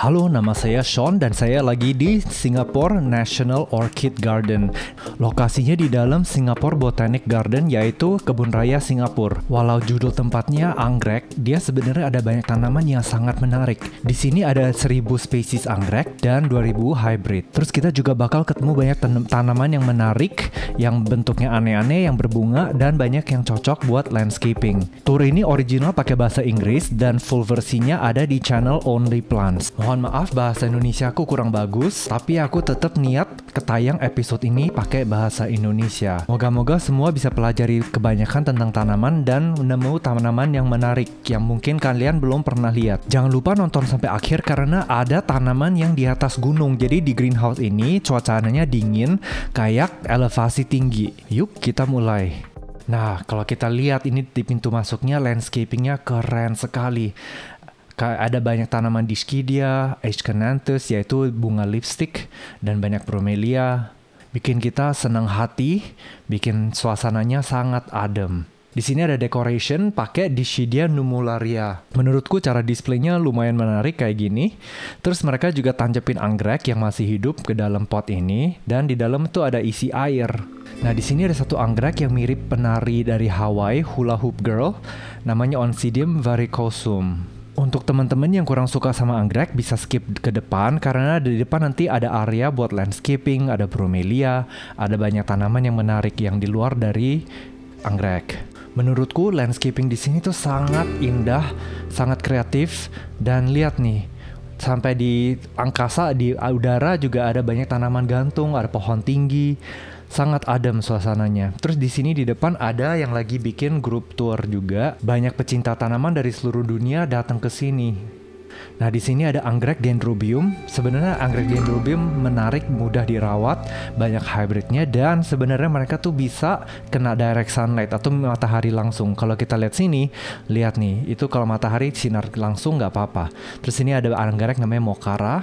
Halo, nama saya Sean dan saya lagi di Singapore National Orchid Garden. Lokasinya di dalam Singapore Botanic Garden, yaitu Kebun Raya Singapura. Walau judul tempatnya anggrek, dia sebenarnya ada banyak tanaman yang sangat menarik. Di sini ada 1000 spesies anggrek dan 2000 hybrid. Terus kita juga bakal ketemu banyak tanaman yang menarik, yang bentuknya aneh-aneh, yang berbunga, dan banyak yang cocok buat landscaping. Tour ini original pakai bahasa Inggris dan full versinya ada di channel Only Plants. Mohon maaf bahasa Indonesia aku kurang bagus, tapi aku tetap niat ketayang episode ini pakai bahasa Indonesia. Moga-moga semua bisa pelajari kebanyakan tentang tanaman dan nemu tanaman yang menarik yang mungkin kalian belum pernah lihat. Jangan lupa nonton sampai akhir karena ada tanaman yang di atas gunung. Jadi di greenhouse ini cuacanya dingin kayak elevasi tinggi. Yuk kita mulai. Nah, kalau kita lihat ini di pintu masuknya, landscapingnya keren sekali. Ada banyak tanaman Dischidia, Aschenanthus yaitu bunga lipstick, dan banyak bromelia. Bikin kita senang hati, bikin suasananya sangat adem. Di sini ada decoration pakai Dischidia numularia. Menurutku cara displaynya lumayan menarik kayak gini. Terus mereka juga tancepin anggrek yang masih hidup ke dalam pot ini, dan di dalam tuh ada isi air. Nah, di sini ada satu anggrek yang mirip penari dari Hawaii, Hula Hoop Girl, namanya Oncidium varicosum. Untuk teman-teman yang kurang suka sama anggrek bisa skip ke depan karena di depan nanti ada area buat landscaping, ada bromelia, ada banyak tanaman yang menarik yang di luar dari anggrek. Menurutku landscaping di sini tuh sangat indah, sangat kreatif, dan lihat nih, sampai di angkasa, di udara juga ada banyak tanaman gantung, ada pohon tinggi. Sangat adem suasananya. Terus di sini di depan ada yang lagi bikin grup tour juga. Banyak pecinta tanaman dari seluruh dunia datang ke sini. Nah, di sini ada anggrek dendrobium. Sebenarnya anggrek dendrobium menarik, mudah dirawat, banyak hybridnya, dan sebenarnya mereka tuh bisa kena direct sunlight atau matahari langsung. Kalau kita lihat sini, lihat nih, itu kalau matahari sinar langsung nggak apa-apa. Terus ini ada anggrek namanya Mocara,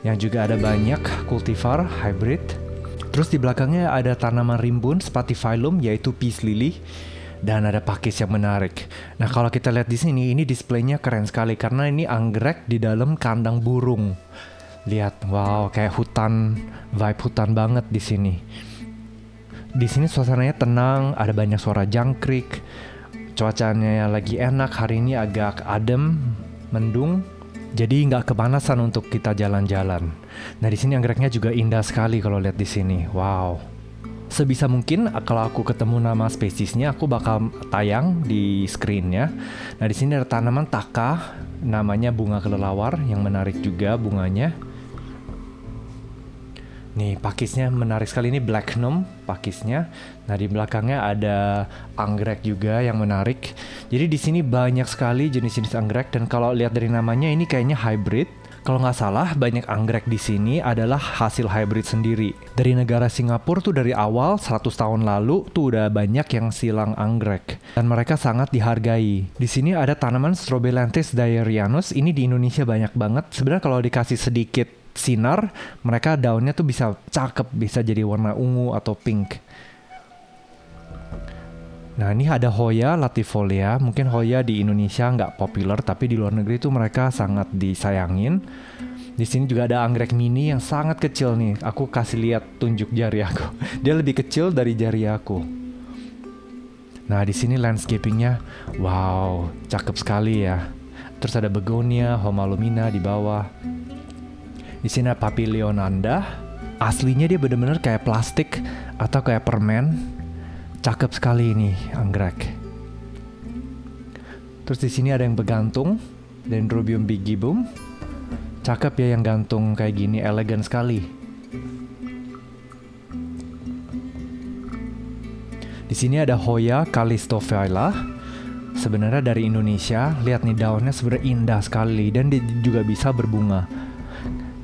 yang juga ada banyak cultivar hybrid. Terus di belakangnya ada tanaman rimbun Spathiphyllum yaitu peace lily, dan ada pakis yang menarik. Nah, kalau kita lihat di sini, ini displaynya keren sekali karena ini anggrek di dalam kandang burung. Lihat, wow, kayak hutan, vibe hutan banget di sini. Di sini suasananya tenang, ada banyak suara jangkrik. Cuacanya lagi enak, hari ini agak adem, mendung. Jadi nggak kepanasan untuk kita jalan-jalan. Nah, di sini anggreknya juga indah sekali kalau lihat di sini. Wow. Sebisa mungkin kalau aku ketemu nama spesiesnya, aku bakal tayang di screennya. Nah, di sini ada tanaman taka, namanya bunga kelelawar yang menarik juga bunganya. Nih, pakisnya menarik sekali, ini black gnome pakisnya. Nah, di belakangnya ada anggrek juga yang menarik. Jadi di sini banyak sekali jenis-jenis anggrek, dan kalau lihat dari namanya ini kayaknya hybrid. Kalau nggak salah, banyak anggrek di sini adalah hasil hybrid sendiri. Dari negara Singapura tuh dari awal 100 tahun lalu tuh udah banyak yang silang anggrek, dan mereka sangat dihargai. Di sini ada tanaman Strobilanthes diarianus. Ini di Indonesia banyak banget. Sebenarnya kalau dikasih sedikit sinar, mereka daunnya tuh bisa cakep, bisa jadi warna ungu atau pink. Nah, ini ada Hoya latifolia. Mungkin Hoya di Indonesia nggak populer, tapi di luar negeri tuh mereka sangat disayangin. Di sini juga ada anggrek mini yang sangat kecil nih. Aku kasih lihat tunjuk jari aku. Dia lebih kecil dari jari aku. Nah, di sini landscapingnya, wow, cakep sekali ya. Terus ada begonia, homalumina di bawah. Di sini ada Papilionanda. Aslinya dia bener-bener kayak plastik atau kayak permen. Cakep sekali ini anggrek. Terus di sini ada yang bergantung, Dendrobium bigibum. Cakep ya yang gantung kayak gini, elegan sekali. Di sini ada Hoya calistophylla. Sebenarnya dari Indonesia. Lihat nih, daunnya sebenarnya indah sekali dan dia juga bisa berbunga.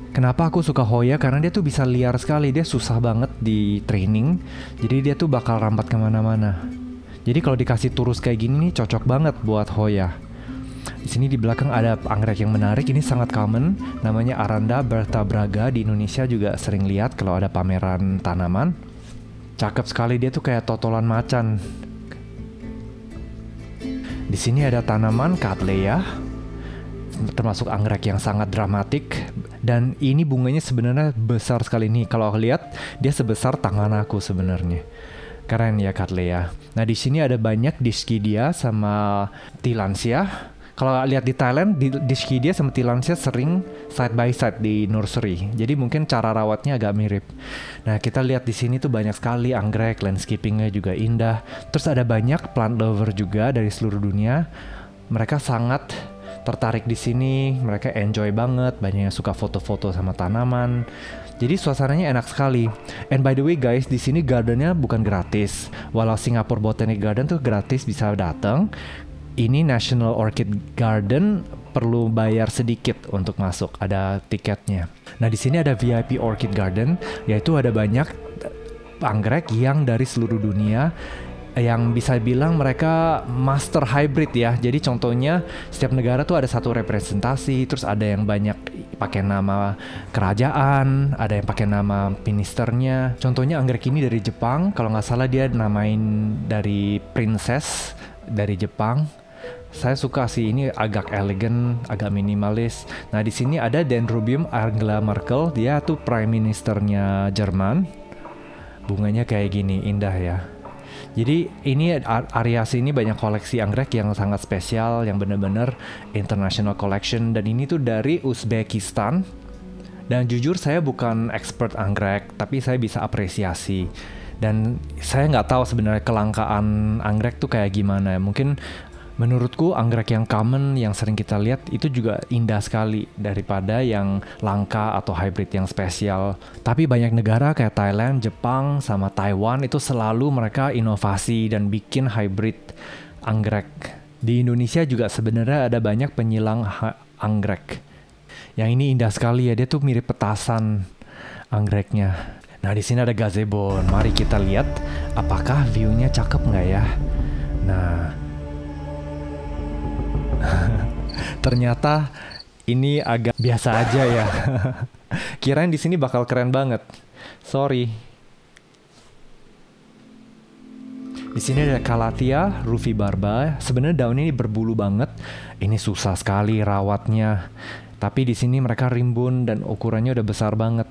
Kenapa aku suka Hoya? Karena dia tuh bisa liar sekali, dia susah banget di training, jadi dia tuh bakal rampat kemana-mana. Jadi kalau dikasih turus kayak gini nih, cocok banget buat Hoya. Di sini di belakang ada anggrek yang menarik, ini sangat common, namanya Aranda bertabraga. Di Indonesia juga sering lihat kalau ada pameran tanaman. Cakep sekali, dia tuh kayak totolan macan. Di sini ada tanaman Cattleya. termasuk anggrek yang sangat dramatik. Dan ini bunganya sebenarnya besar sekali nih. Kalau aku lihat dia sebesar tangan aku sebenarnya. Keren ya Cattleya. Nah di sini ada banyak Dischidia sama Tillandsia. Kalau lihat di Thailand, Dischidia sama Tillandsia sering side by side di nursery. Jadi mungkin cara rawatnya agak mirip. Nah kita lihat di sini tuh banyak sekali anggrek, landscapingnya juga indah. Terus ada banyak plant lover juga dari seluruh dunia. Mereka sangat tertarik di sini, mereka enjoy banget, banyak yang suka foto-foto sama tanaman. Jadi suasananya enak sekali. And by the way guys, di sini gardennya bukan gratis. Walau Singapore Botanic Garden tuh gratis bisa datang. Ini National Orchid Garden perlu bayar sedikit untuk masuk, ada tiketnya. Nah di sini ada VIP Orchid Garden, yaitu ada banyak anggrek yang dari seluruh dunia, yang bisa bilang mereka master hybrid ya. Jadi contohnya setiap negara tuh ada satu representasi, terus ada yang banyak pakai nama kerajaan, ada yang pakai nama ministernya. Contohnya anggrek ini dari Jepang, kalau nggak salah dia namain dari princess dari Jepang. Saya suka sih, ini agak elegan, agak minimalis. Nah di sini ada Dendrobium Angela Merkel, dia tuh prime ministernya Jerman. Bunganya kayak gini, indah ya. Jadi ini area sini banyak koleksi anggrek yang sangat spesial, yang benar-benar international collection. Dan ini tuh dari Uzbekistan. Dan jujur saya bukan expert anggrek, tapi saya bisa apresiasi. Dan saya nggak tahu sebenarnya kelangkaan anggrek tuh kayak gimana. Mungkin menurutku anggrek yang common yang sering kita lihat itu juga indah sekali daripada yang langka atau hybrid yang spesial. Tapi banyak negara kayak Thailand, Jepang, sama Taiwan itu selalu mereka inovasi dan bikin hybrid anggrek. Di Indonesia juga sebenarnya ada banyak penyilang anggrek. Yang ini indah sekali ya, dia tuh mirip petasan anggreknya. Nah di sini ada gazebo. Mari kita lihat apakah view-nya cakep nggak ya. Nah ternyata ini agak biasa aja ya. Kirain di sini bakal keren banget. Sorry. Di sini ada Calathea rufibarba. Sebenarnya daun ini berbulu banget. Ini susah sekali rawatnya. Tapi di sini mereka rimbun dan ukurannya udah besar banget.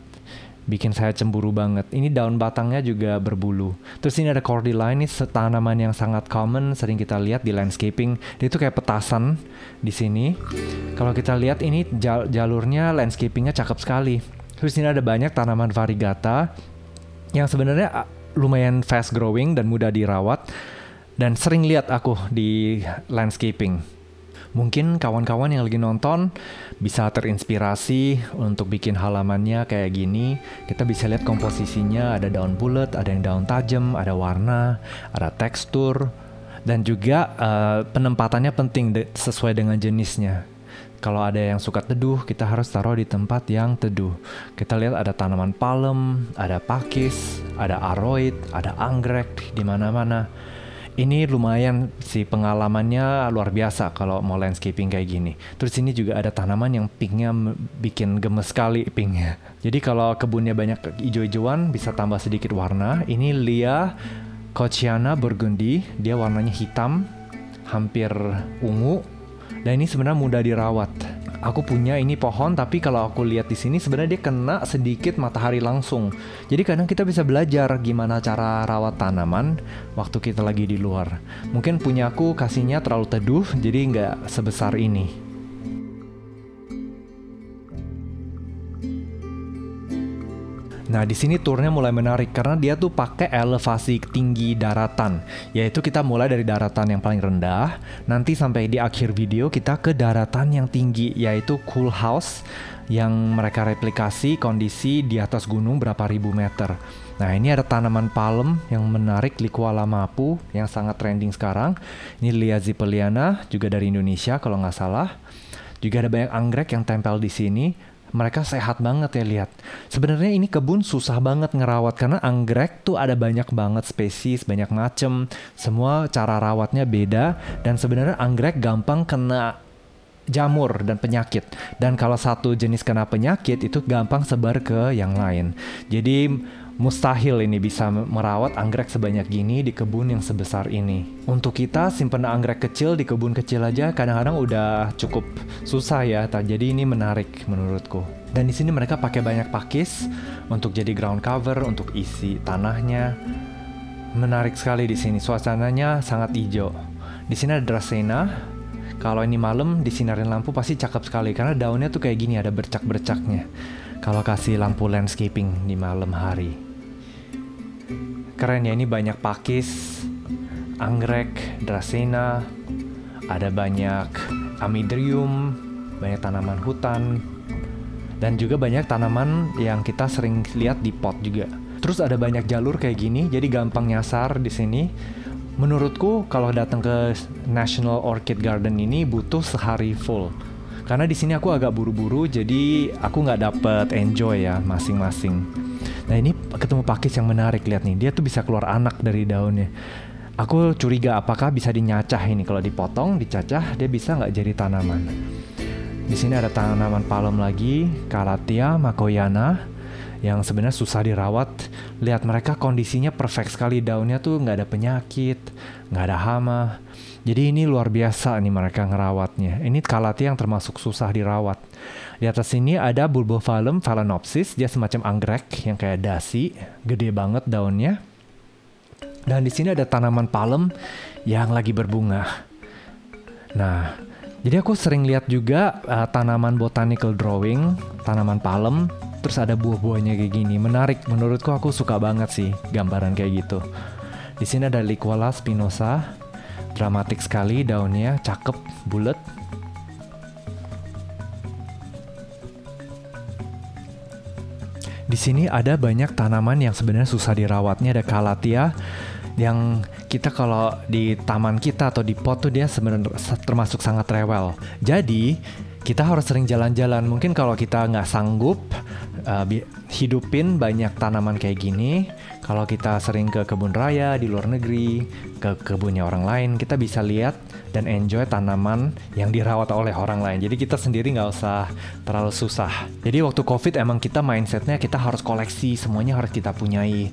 Bikin saya cemburu banget. Ini daun batangnya juga berbulu. Terus ini ada Cordylia, ini tanaman yang sangat common, sering kita lihat di landscaping. Dia itu kayak petasan di sini. Kalau kita lihat ini jalurnya landscapingnya cakep sekali. Terus ini ada banyak tanaman variegata yang sebenarnya lumayan fast growing dan mudah dirawat. Dan sering lihat aku di landscaping. Mungkin kawan-kawan yang lagi nonton bisa terinspirasi untuk bikin halamannya kayak gini. Kita bisa lihat komposisinya, ada daun bulat, ada yang daun tajam, ada warna, ada tekstur, dan juga penempatannya penting sesuai dengan jenisnya. Kalau ada yang suka teduh, kita harus taruh di tempat yang teduh. Kita lihat ada tanaman palem, ada pakis, ada aroid, ada anggrek di mana-mana. Ini lumayan sih, pengalamannya luar biasa kalau mau landscaping kayak gini. Terus ini juga ada tanaman yang pinknya bikin gemes sekali pinknya. Jadi kalau kebunnya banyak hijau-hijauan bisa tambah sedikit warna. Ini Lia Kochiana Burgundy, dia warnanya hitam, hampir ungu. Dan ini sebenarnya mudah dirawat. Aku punya ini pohon, tapi kalau aku lihat di sini sebenarnya dia kena sedikit matahari langsung. Jadi kadang kita bisa belajar gimana cara rawat tanaman waktu kita lagi di luar. Mungkin punya aku kasihnya terlalu teduh, jadi nggak sebesar ini. Nah, di sini turnya mulai menarik karena dia tuh pakai elevasi tinggi daratan, yaitu kita mulai dari daratan yang paling rendah, nanti sampai di akhir video kita ke daratan yang tinggi, yaitu Cool House, yang mereka replikasi kondisi di atas gunung berapa ribu meter. Nah, ini ada tanaman palem yang menarik, Liquala mapu, yang sangat trending sekarang. Ini Lia zipeliana, juga dari Indonesia kalau nggak salah. Juga ada banyak anggrek yang tempel di sini. Mereka sehat banget ya, lihat. Sebenarnya ini kebun susah banget ngerawat karena anggrek tuh ada banyak banget spesies, banyak macem. Semua cara rawatnya beda dan sebenarnya anggrek gampang kena jamur dan penyakit. Dan kalau satu jenis kena penyakit itu gampang sebar ke yang lain. Jadi mustahil ini bisa merawat anggrek sebanyak gini di kebun yang sebesar ini. Untuk kita simpen anggrek kecil di kebun kecil aja kadang-kadang udah cukup susah ya. Jadi ini menarik menurutku. Dan di sini mereka pakai banyak pakis untuk jadi ground cover, untuk isi tanahnya. Menarik sekali di sini. Suasananya sangat hijau. Di sini ada Dracena. Kalau ini malam disinarin lampu pasti cakep sekali karena daunnya tuh kayak gini, ada bercak-bercaknya. Kalau kasih lampu landscaping di malam hari. Keren ya, ini banyak pakis, anggrek, Dracena, ada banyak Amydrium, banyak tanaman hutan, dan juga banyak tanaman yang kita sering lihat di pot juga. Terus ada banyak jalur kayak gini, jadi gampang nyasar di sini. Menurutku kalau datang ke National Orchid Garden ini butuh sehari full. Karena di sini aku agak buru-buru, jadi aku nggak dapet enjoy ya masing-masing. Nah ini ketemu pakis yang menarik, lihat nih, dia tuh bisa keluar anak dari daunnya. Aku curiga apakah bisa dinyacah ini, kalau dipotong, dicacah, dia bisa nggak jadi tanaman. Di sini ada tanaman palem lagi, Calathea makoyana, yang sebenarnya susah dirawat. Lihat mereka kondisinya perfect sekali, daunnya tuh nggak ada penyakit, nggak ada hama. Jadi ini luar biasa nih mereka ngerawatnya. Ini Calathea yang termasuk susah dirawat. Di atas sini ada Bulbophyllum phalaenopsis, dia semacam anggrek yang kayak dasi, gede banget daunnya. Dan di sini ada tanaman palem yang lagi berbunga. Nah, jadi aku sering lihat juga tanaman botanical drawing, tanaman palem, terus ada buah-buahnya kayak gini. Menarik, menurutku aku suka banget sih gambaran kayak gitu. Di sini ada Liquala spinosa, dramatik sekali daunnya, cakep, bulat. Di sini ada banyak tanaman yang sebenarnya susah dirawatnya. Ada Calathea yang kita kalau di taman kita atau di pot tuh dia sebenarnya termasuk sangat rewel. Jadi kita harus sering jalan-jalan. Mungkin kalau kita nggak sanggup hidupin banyak tanaman kayak gini, kalau kita sering ke kebun raya di luar negeri, ke kebunnya orang lain, kita bisa lihat dan enjoy tanaman yang dirawat oleh orang lain. Jadi kita sendiri nggak usah terlalu susah. Jadi waktu COVID emang kita mindsetnya kita harus koleksi, semuanya harus kita punyai.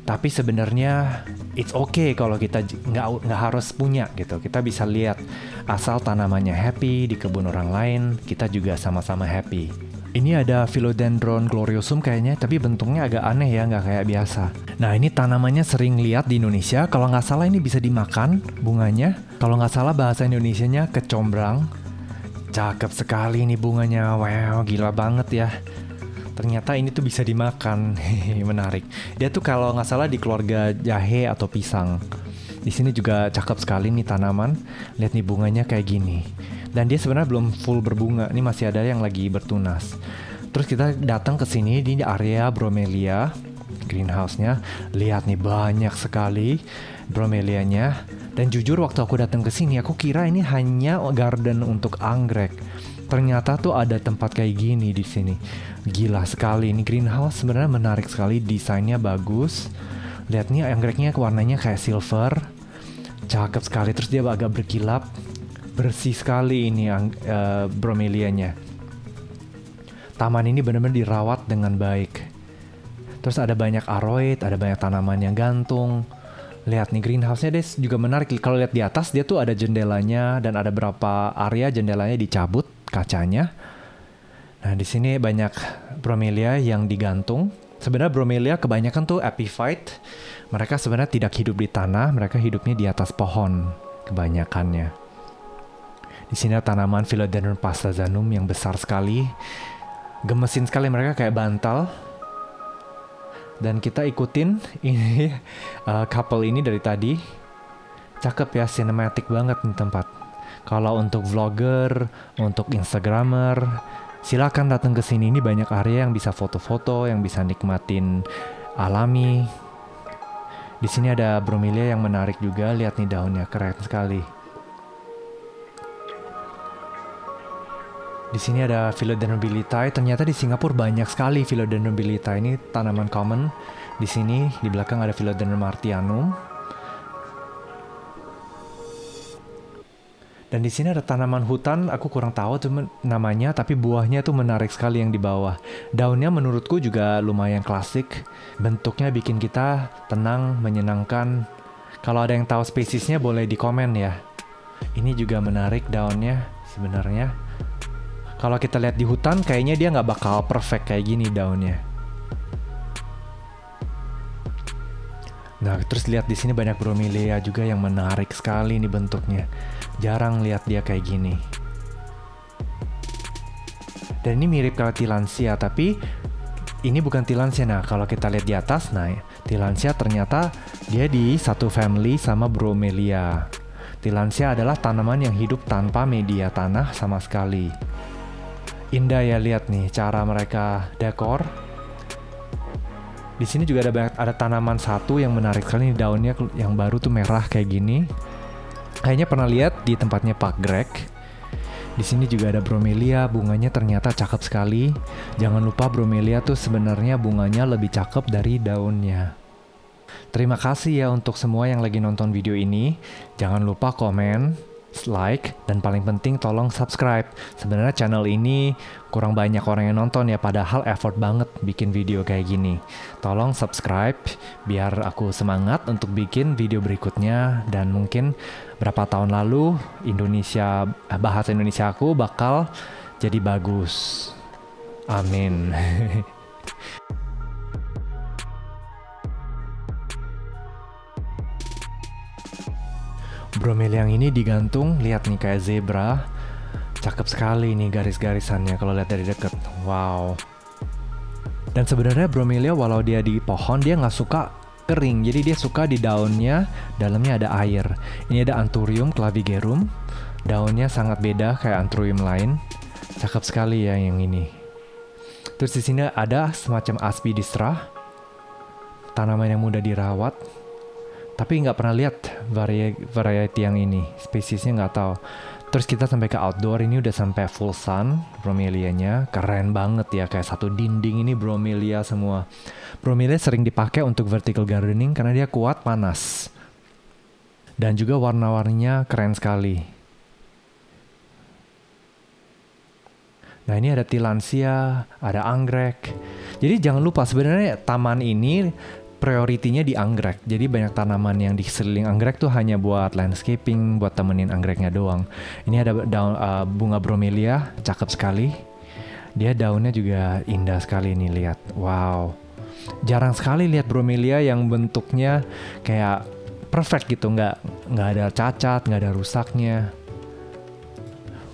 Tapi sebenarnya it's okay kalau kita nggak harus punya gitu. Kita bisa lihat asal tanamannya happy di kebun orang lain, kita juga sama-sama happy. Ini ada Philodendron gloriosum kayaknya, tapi bentuknya agak aneh ya, nggak kayak biasa. Nah ini tanamannya sering lihat di Indonesia. Kalau nggak salah ini bisa dimakan bunganya. Kalau nggak salah bahasa Indonesianya kecombrang. Cakep sekali nih bunganya. Wow, gila banget ya. Ternyata ini tuh bisa dimakan. Menarik. Dia tuh kalau nggak salah di keluarga jahe atau pisang. Di sini juga cakep sekali nih tanaman. Lihat nih bunganya kayak gini. Dan dia sebenarnya belum full berbunga. Ini masih ada yang lagi bertunas. Terus kita datang ke sini di area bromelia, greenhouse-nya. Lihat nih banyak sekali bromelianya. Dan jujur waktu aku datang ke sini aku kira ini hanya garden untuk anggrek. Ternyata tuh ada tempat kayak gini di sini. Gila sekali, ini greenhouse sebenarnya menarik sekali, desainnya bagus. Lihat nih anggreknya warnanya kayak silver. Cakep sekali, terus dia agak berkilap. Bersih sekali ini bromelianya. Taman ini benar-benar dirawat dengan baik. Terus ada banyak aroid, ada banyak tanaman yang gantung. Lihat nih greenhouse-nya deh juga menarik. Kalau lihat di atas dia tuh ada jendelanya dan ada berapa area jendelanya dicabut kacanya. Nah di sini banyak bromelia yang digantung. Sebenarnya bromelia kebanyakan tuh epiphyte. Mereka sebenarnya tidak hidup di tanah, mereka hidupnya di atas pohon kebanyakannya. Di sini ada tanaman Philodendron pastazanum yang besar sekali. Gemesin sekali mereka kayak bantal. Dan kita ikutin ini couple ini dari tadi. Cakep ya, cinematic banget nih tempat. Kalau untuk vlogger, untuk instagramer, silakan datang ke sini. Ini banyak area yang bisa foto-foto, yang bisa nikmatin alami. Di sini ada bromelia yang menarik juga. Lihat nih daunnya, keren sekali. Di sini ada Philodendron billitae. Ternyata di Singapura banyak sekali Philodendron billitae. Ini tanaman common. Di sini di belakang ada Philodendron martianum. Dan di sini ada tanaman hutan, aku kurang tahu tuh namanya, tapi buahnya tuh menarik sekali yang di bawah. Daunnya menurutku juga lumayan klasik, bentuknya bikin kita tenang, menyenangkan. Kalau ada yang tahu spesiesnya boleh di komen ya. Ini juga menarik daunnya sebenarnya. Kalau kita lihat di hutan, kayaknya dia nggak bakal perfect kayak gini daunnya. Nah, terus lihat di sini banyak bromelia juga yang menarik sekali nih bentuknya. Jarang lihat dia kayak gini. Dan ini mirip kayak Tillandsia, tapi ini bukan Tillandsia. Nah, kalau kita lihat di atas, nah Tillandsia ternyata dia di satu family sama bromelia. Tillandsia adalah tanaman yang hidup tanpa media tanah sama sekali. Indah ya, lihat nih cara mereka dekor. Di sini juga ada tanaman satu yang menarik sekali nih, daunnya yang baru tuh merah kayak gini. Kayaknya pernah lihat di tempatnya Pak Greg. Di sini juga ada bromelia, bunganya ternyata cakep sekali. Jangan lupa bromelia tuh sebenarnya bunganya lebih cakep dari daunnya. Terima kasih ya untuk semua yang lagi nonton video ini. Jangan lupa komen, like, dan paling penting tolong subscribe. Sebenarnya channel ini kurang banyak orang yang nonton ya, padahal effort banget bikin video kayak gini. Tolong subscribe biar aku semangat untuk bikin video berikutnya, dan mungkin berapa tahun lalu bahasa Indonesia aku bakal jadi bagus. Amin. Bromelia yang ini digantung, lihat nih kayak zebra. Cakep sekali nih garis-garisannya kalau lihat dari deket. Wow. Dan sebenarnya bromelia walau dia di pohon, dia nggak suka kering. Jadi dia suka di daunnya, dalamnya ada air. Ini ada Anthurium clavigerum. Daunnya sangat beda kayak Anthurium lain. Cakep sekali ya yang ini. Terus di sini ada semacam Aspidistra. Tanaman yang mudah dirawat. Tapi nggak pernah lihat variety yang ini, spesiesnya nggak tahu. Terus kita sampai ke outdoor, ini udah sampai full sun, bromelianya keren banget ya, kayak satu dinding ini bromelia semua. Bromelia sering dipakai untuk vertical gardening karena dia kuat panas. Dan juga warna-warninya keren sekali. Nah, ini ada Tillandsia, ada anggrek. Jadi jangan lupa sebenarnya taman ini prioritinya di anggrek. Jadi banyak tanaman yang di sekeliling anggrek tuh hanya buat landscaping, buat temenin anggreknya doang. Ini ada daun bunga bromelia, cakep sekali. Dia daunnya juga indah sekali nih, lihat. Wow. Jarang sekali lihat bromelia yang bentuknya kayak perfect gitu, nggak ada cacat, nggak ada rusaknya.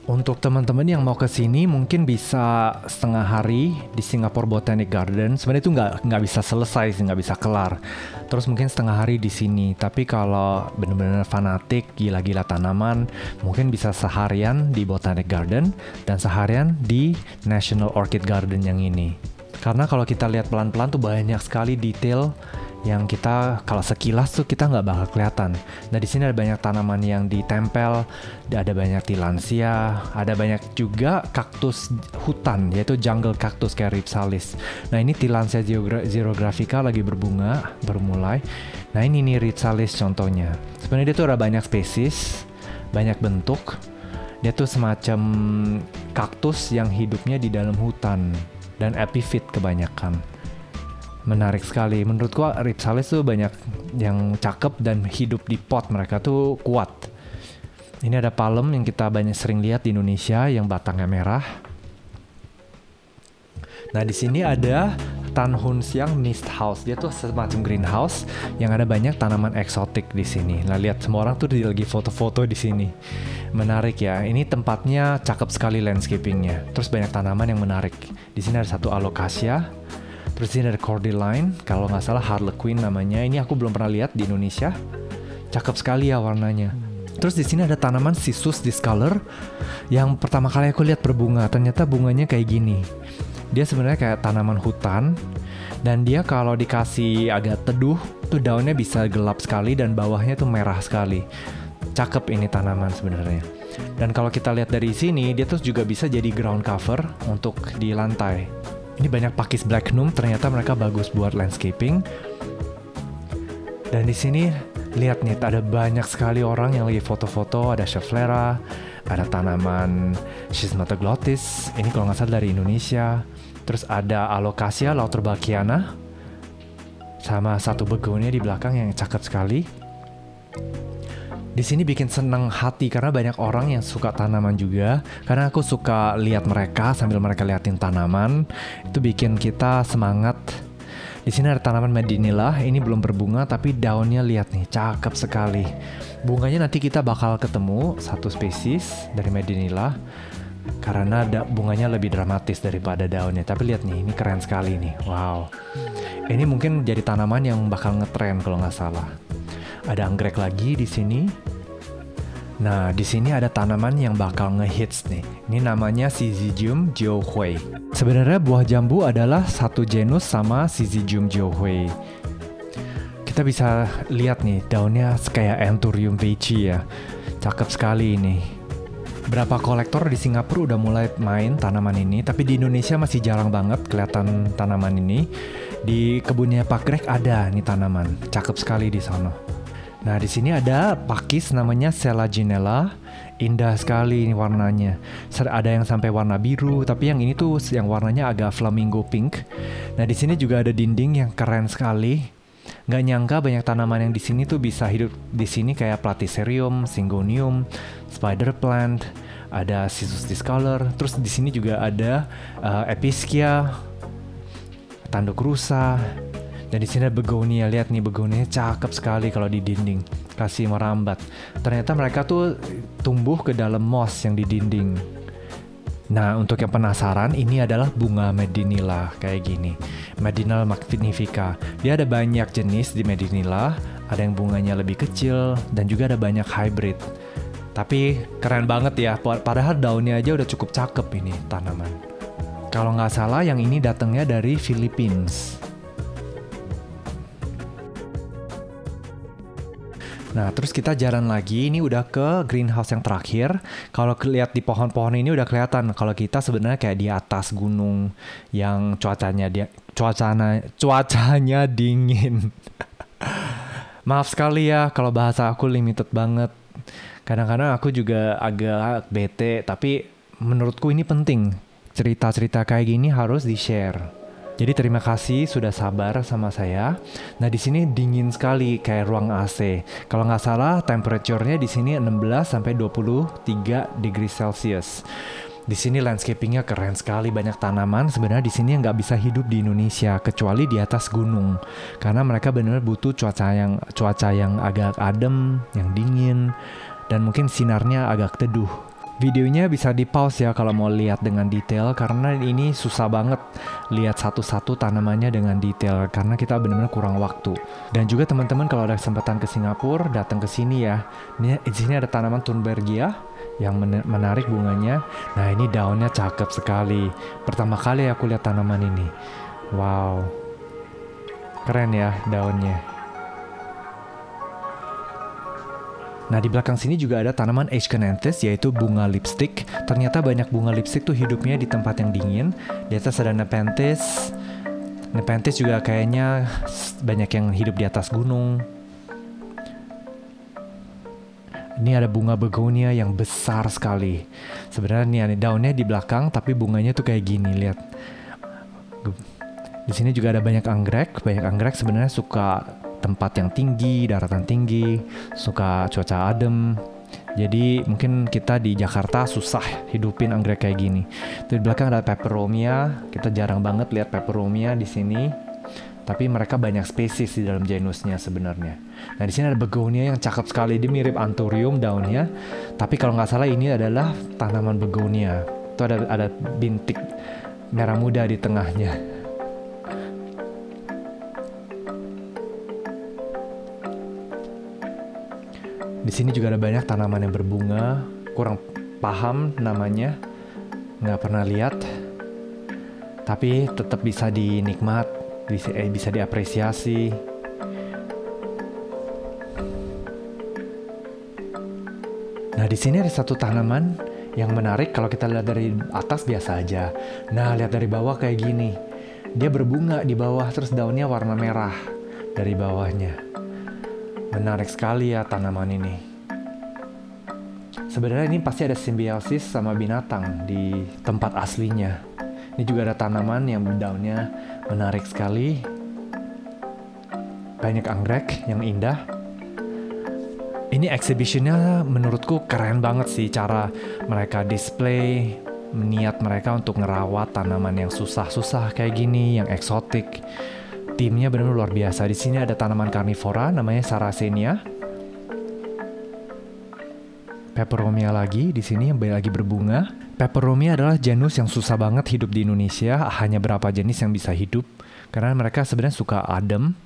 Untuk teman-teman yang mau ke sini mungkin bisa setengah hari di Singapore Botanic Garden. Sebenarnya itu nggak bisa selesai sih, nggak bisa kelar. Terus mungkin setengah hari di sini. Tapi kalau benar-benar fanatik, gila-gila tanaman, mungkin bisa seharian di Botanic Garden dan seharian di National Orchid Garden yang ini. Karena kalau kita lihat pelan-pelan tuh banyak sekali detail yang kita kalau sekilas tuh kita nggak bakal kelihatan. Nah, di sini ada banyak tanaman yang ditempel, ada banyak Tillandsia, ada banyak juga kaktus hutan yaitu jungle cactus kayak Rhipsalis. Nah, ini Tillandsia xerographica lagi bermulai. Nah, ini nih Rhipsalis contohnya. Sebenarnya dia tuh ada banyak spesies, banyak bentuk. Dia tuh semacam kaktus yang hidupnya di dalam hutan dan epiphyt kebanyakan. Menarik sekali. Menurutku Rhipsalis tuh banyak yang cakep dan hidup di pot, mereka tuh kuat. Ini ada palem yang kita sering lihat di Indonesia yang batangnya merah. Nah, di sini ada Thanhunsiang Mist House. Dia tuh semacam greenhouse yang ada banyak tanaman eksotik di sini. Nah, lihat semua orang tuh lagi foto-foto di sini. Menarik ya. Ini tempatnya cakep sekali landscapingnya. Terus banyak tanaman yang menarik. Di sini ada satu Alocasia. Terus ini ada Cordyline, kalau nggak salah Harlequin namanya. Ini aku belum pernah lihat di Indonesia. Cakep sekali ya warnanya. Terus di sini ada tanaman Cissus discolor yang pertama kali aku lihat berbunga. Ternyata bunganya kayak gini. Dia sebenarnya kayak tanaman hutan dan dia kalau dikasih agak teduh tuh daunnya bisa gelap sekali dan bawahnya tuh merah sekali. Cakep ini tanaman sebenarnya. Dan kalau kita lihat dari sini, dia tuh juga bisa jadi ground cover untuk di lantai. Ini banyak pakis Blacknum, ternyata mereka bagus buat landscaping. Dan di sini Lihat nih, ada banyak sekali orang yang lagi foto-foto. Ada Schefflera, ada tanaman Schismatoglottis, ini kalau nggak salah dari Indonesia. Terus ada Alocasia lauterbachkiana, sama satu begonia di belakang yang cakep sekali. Di sini bikin seneng hati karena banyak orang yang suka tanaman juga. Karena aku suka lihat mereka sambil mereka liatin tanaman, itu bikin kita semangat. Di sini ada tanaman Medinilla, ini belum berbunga tapi daunnya lihat nih, cakep sekali. Bunganya nanti kita bakal ketemu satu spesies dari Medinilla karena bunganya lebih dramatis daripada daunnya. Tapi lihat nih, ini keren sekali nih. Wow. Ini mungkin jadi tanaman yang bakal ngetren kalau nggak salah. Ada anggrek lagi di sini. Nah, di sini ada tanaman yang bakal ngehits nih. Ini namanya Syzygium jiuhui. Sebenarnya buah jambu adalah satu genus sama Syzygium jiuhui. Kita bisa lihat nih, daunnya kayak Anthurium veitchii ya. Cakep sekali ini. Berapa kolektor di Singapura udah mulai main tanaman ini, tapi di Indonesia masih jarang banget kelihatan tanaman ini. Di kebunnya Pak Greg ada nih tanaman, cakep sekali di sana. Nah, di sini ada pakis namanya Selaginella. Indah sekali ini warnanya. Ada yang sampai warna biru, tapi yang ini tuh yang warnanya agak flamingo pink. Nah, di sini juga ada dinding yang keren sekali. Nggak nyangka banyak tanaman yang di sini tuh bisa hidup di sini kayak Platycerium, Syngonium, Spider Plant, ada Cissus discolor. Terus di sini juga ada Epischia, tanduk rusa. Dan di sini ada begonia, lihat nih begonianya cakep sekali kalau di dinding, kasih merambat. Ternyata mereka tuh tumbuh ke dalam moss yang di dinding. Nah, untuk yang penasaran, ini adalah bunga Medinilla kayak gini, Medinilla magnifica. Dia ada banyak jenis di Medinilla, ada yang bunganya lebih kecil dan juga ada banyak hybrid. Tapi keren banget ya, padahal daunnya aja udah cukup cakep ini tanaman. Kalau nggak salah yang ini datangnya dari Philippines. Nah, terus kita jalan lagi, ini udah ke greenhouse yang terakhir. Kalau lihat di pohon-pohon ini udah kelihatan kalau kita sebenarnya kayak di atas gunung yang cuacanya dingin. Maaf sekali ya kalau bahasa aku limited banget. Kadang-kadang aku juga agak bete, tapi menurutku ini penting. Cerita-cerita kayak gini harus di-share. Jadi terima kasih sudah sabar sama saya. Nah, di sini dingin sekali kayak ruang AC. Kalau nggak salah temperaturenya di sini 16 sampai 23 degree Celsius. Di sini landscapingnya keren sekali, banyak tanaman. Sebenarnya di sini nggak bisa hidup di Indonesia kecuali di atas gunung, karena mereka benar-benar butuh cuaca yang agak adem, yang dingin, dan mungkin sinarnya agak teduh. Videonya bisa di pause ya kalau mau lihat dengan detail, karena ini susah banget lihat satu-satu tanamannya dengan detail karena kita benar-benar kurang waktu. Dan juga teman-teman kalau ada kesempatan ke Singapura, datang ke sini ya. Di sini ada tanaman Thunbergia yang menarik bunganya. Nah, ini daunnya cakep sekali. Pertama kali aku lihat tanaman ini. Wow. Keren ya daunnya. Nah, di belakang sini juga ada tanaman Aeschylanthus, yaitu bunga lipstick. Ternyata banyak bunga lipstick tuh hidupnya di tempat yang dingin. Di atas ada Nepenthes. Nepenthes juga kayaknya banyak yang hidup di atas gunung. Ini ada bunga begonia yang besar sekali. Sebenarnya nih daunnya di belakang, tapi bunganya tuh kayak gini, lihat. Di sini juga ada banyak anggrek. Banyak anggrek sebenarnya suka tempat yang tinggi, daratan tinggi, suka cuaca adem. Jadi mungkin kita di Jakarta susah hidupin anggrek kayak gini. Di belakang ada peperomia. Kita jarang banget lihat peperomia di sini. Tapi mereka banyak spesies di dalam genusnya sebenarnya. Nah, di sini ada begonia yang cakep sekali. Dia mirip Anthurium daunnya. Tapi kalau nggak salah ini adalah tanaman begonia. Itu ada bintik merah muda di tengahnya. Di sini juga ada banyak tanaman yang berbunga, kurang paham namanya, nggak pernah lihat, tapi tetap bisa dinikmat, bisa diapresiasi. Nah, di sini ada satu tanaman yang menarik kalau kita lihat dari atas biasa aja. Nah, lihat dari bawah kayak gini, dia berbunga di bawah, terus daunnya warna merah dari bawahnya. Menarik sekali ya tanaman ini. Sebenarnya ini pasti ada simbiosis sama binatang di tempat aslinya. Ini juga ada tanaman yang daunnya menarik sekali. Banyak anggrek yang indah. Ini exhibitionnya menurutku keren banget sih, cara mereka display, niat mereka untuk ngerawat tanaman yang susah-susah kayak gini, yang eksotik. Timnya benar-benar luar biasa. Di sini ada tanaman karnivora namanya Sarracenia. Peperomia lagi di sini yang lagi berbunga. Peperomia adalah genus yang susah banget hidup di Indonesia. Hanya berapa jenis yang bisa hidup karena mereka sebenarnya suka adem.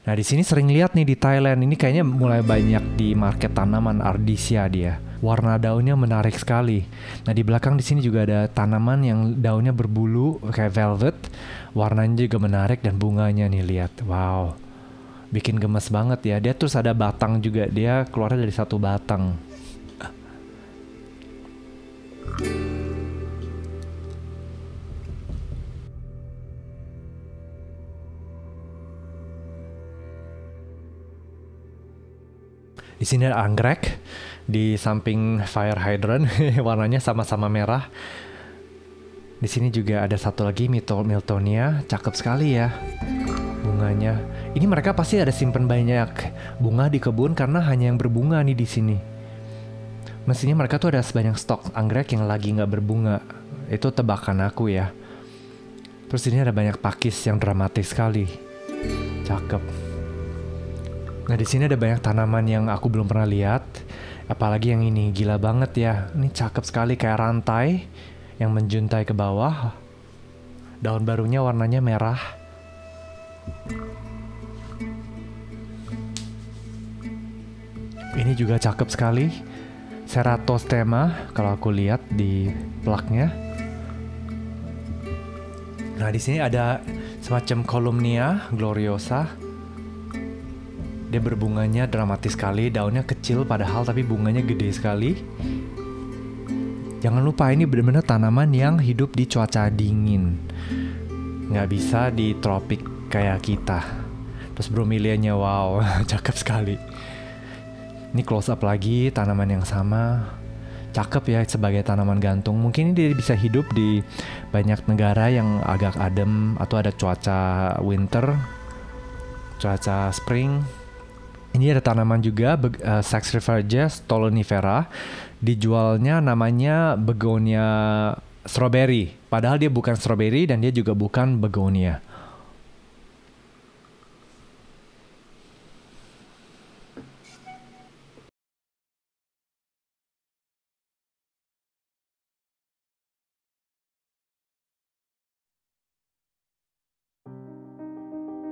Nah, di sini sering lihat nih di Thailand, ini kayaknya mulai banyak di market tanaman Ardisia dia. Warna daunnya menarik sekali. Nah, di belakang di sini juga ada tanaman yang daunnya berbulu kayak velvet. Warnanya juga menarik dan bunganya nih lihat. Wow. Bikin gemes banget ya. Dia terus ada batang juga, dia keluarnya dari satu batang. Di sini ada anggrek di samping fire hydrant, warnanya sama-sama merah. Di sini juga ada satu lagi Miltonia, cakep sekali ya bunganya. Ini mereka pasti ada simpen banyak bunga di kebun karena hanya yang berbunga nih di sini. Mestinya mereka tuh ada sebanyak stok anggrek yang lagi nggak berbunga. Itu tebakan aku ya. Terus ini ada banyak pakis yang dramatis sekali, cakep. Nah, di sini ada banyak tanaman yang aku belum pernah lihat. Apalagi yang ini, gila banget ya. Ini cakep sekali, kayak rantai yang menjuntai ke bawah. Daun barunya warnanya merah. Ini juga cakep sekali. Ceratostema kalau aku lihat di plaknya. Nah, di sini ada semacam Columnia gloriosa. Dia berbunganya dramatis sekali, daunnya kecil padahal tapi bunganya gede sekali. Jangan lupa ini benar-benar tanaman yang hidup di cuaca dingin. Nggak bisa di tropik kayak kita. Terus bromelianya, wow, cakep sekali. Ini close up lagi, tanaman yang sama. Cakep ya sebagai tanaman gantung. Mungkin ini dia bisa hidup di banyak negara yang agak adem atau ada cuaca winter, cuaca spring. Ini ada tanaman juga, Saxifraga stolonifera. Dijualnya namanya begonia strawberry. Padahal dia bukan strawberry dan dia juga bukan begonia.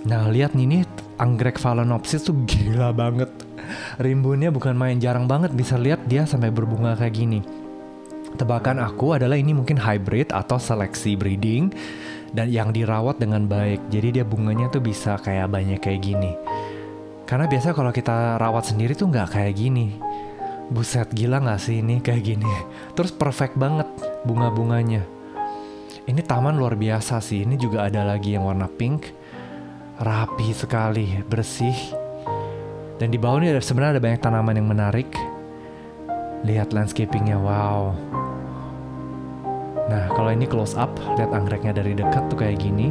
Nah, lihat nih anggrek Phalaenopsis tuh gila banget. Rimbunnya bukan main, jarang banget bisa lihat dia sampai berbunga kayak gini. Tebakan aku adalah ini mungkin hybrid atau seleksi breeding dan yang dirawat dengan baik. Jadi dia bunganya tuh bisa kayak banyak kayak gini. Karena biasa kalau kita rawat sendiri tuh nggak kayak gini. Buset, gila nggak sih ini kayak gini. Terus perfect banget bunga-bunganya. Ini taman luar biasa sih. Ini juga ada lagi yang warna pink. Rapi sekali, bersih. Dan di bawah ini sebenarnya ada banyak tanaman yang menarik. Lihat landscapingnya, wow. Nah, kalau ini close up, lihat anggreknya dari dekat tuh kayak gini.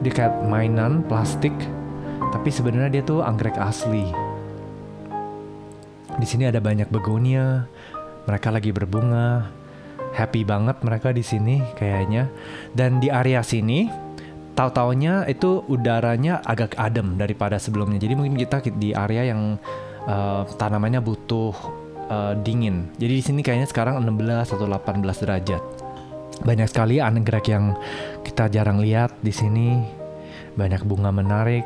Dia kayak mainan plastik, tapi sebenarnya dia tuh anggrek asli. Di sini ada banyak begonia, mereka lagi berbunga. Happy banget mereka di sini kayaknya. Dan di area sini tahu-taunya itu udaranya agak adem daripada sebelumnya. Jadi mungkin kita di area yang tanamannya butuh dingin. Jadi di sini kayaknya sekarang 16 atau 18 derajat. Banyak sekali anggrek yang kita jarang lihat di sini. Banyak bunga menarik.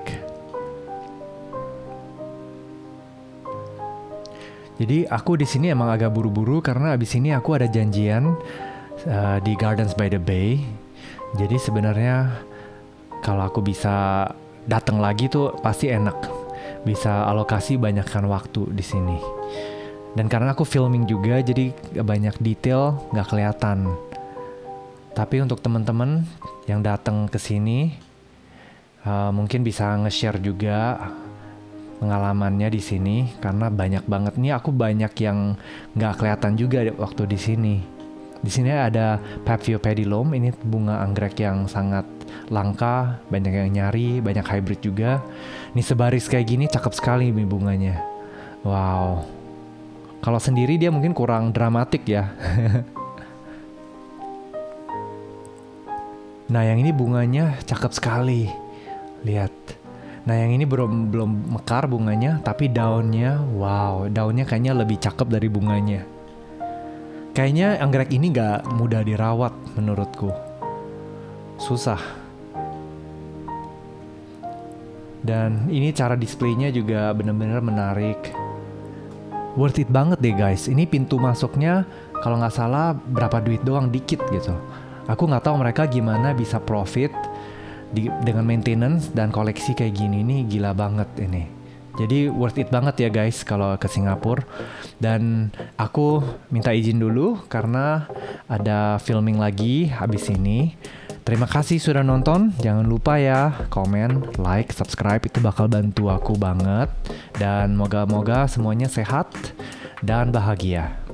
Jadi aku di sini emang agak buru-buru karena abis ini aku ada janjian di Gardens by the Bay. Jadi sebenarnya kalau aku bisa datang lagi tuh pasti enak. Bisa alokasi banyakkan waktu di sini. Dan karena aku filming juga, jadi banyak detail nggak kelihatan. Tapi untuk teman-teman yang datang ke sini, mungkin bisa nge-share juga pengalamannya di sini karena banyak banget nih, aku banyak yang nggak kelihatan juga waktu di sini. Di sini ada Papio pedilum, ini bunga anggrek yang sangat langka, banyak yang nyari, banyak hybrid juga. Ini sebaris kayak gini cakep sekali nih bunganya. Wow. Kalau sendiri dia mungkin kurang dramatik ya. Nah, yang ini bunganya cakep sekali. Lihat. Nah, yang ini belum mekar bunganya, tapi daunnya, wow, daunnya kayaknya lebih cakep dari bunganya. Kayaknya anggrek ini gak mudah dirawat menurutku. Susah. Dan ini cara displaynya juga benar-benar menarik. Worth it banget deh guys. Ini pintu masuknya kalau nggak salah berapa duit doang, dikit gitu. Aku nggak tahu mereka gimana bisa profit dengan maintenance dan koleksi kayak gini. Nih gila banget ini. Jadi worth it banget ya guys kalau ke Singapura. Dan aku minta izin dulu karena ada filming lagi habis ini. Terima kasih sudah nonton. Jangan lupa ya komen, like, subscribe, itu bakal bantu aku banget. Dan moga-moga semuanya sehat dan bahagia.